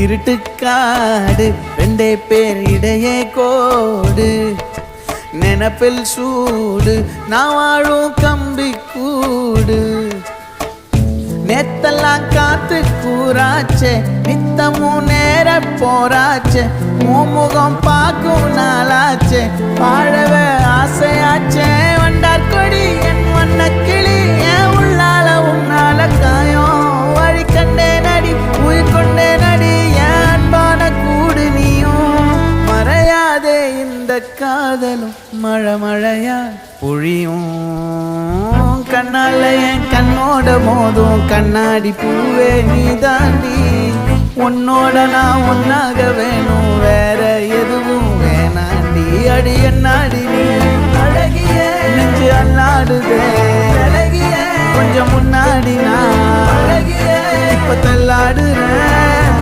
இருட்டுக்காடு ரெண்டே பேர் இடையே கோடு நினப்பில் சூடு நான் வாழும் கம்பி கூடு நேத்தெல்லாம் காத்து கூறாச்சே நித்தமும் நேர போராச்சே முகம் பார்க்கும் நாளாச்சே வாழவே ஆசையாச்சே வண்டார் கொடி என் வண்ண கிளி என் உள்ளால உன்னால காயம் வழி கண்டே நடி உயிர் கொண்டே நடி என் அன்பான கூடு நீயும் மறையாதே இந்த காதலும் மழை மழையா பொழியும் கண்ணால என் கண்ணோட மோதும் கண்ணாடி பூவே நீ தாண்டி உன்னோட நான் ஒன்னாக வேணும் வேற எதுவும் வேணாண்டி அடி என்னாடி நீ அழகிய நெஞ்சு அல்லாடுதே அழகிய கொஞ்சம் முன்னாடி நான் அழகிய இப்ப தள்ளாடுறேன்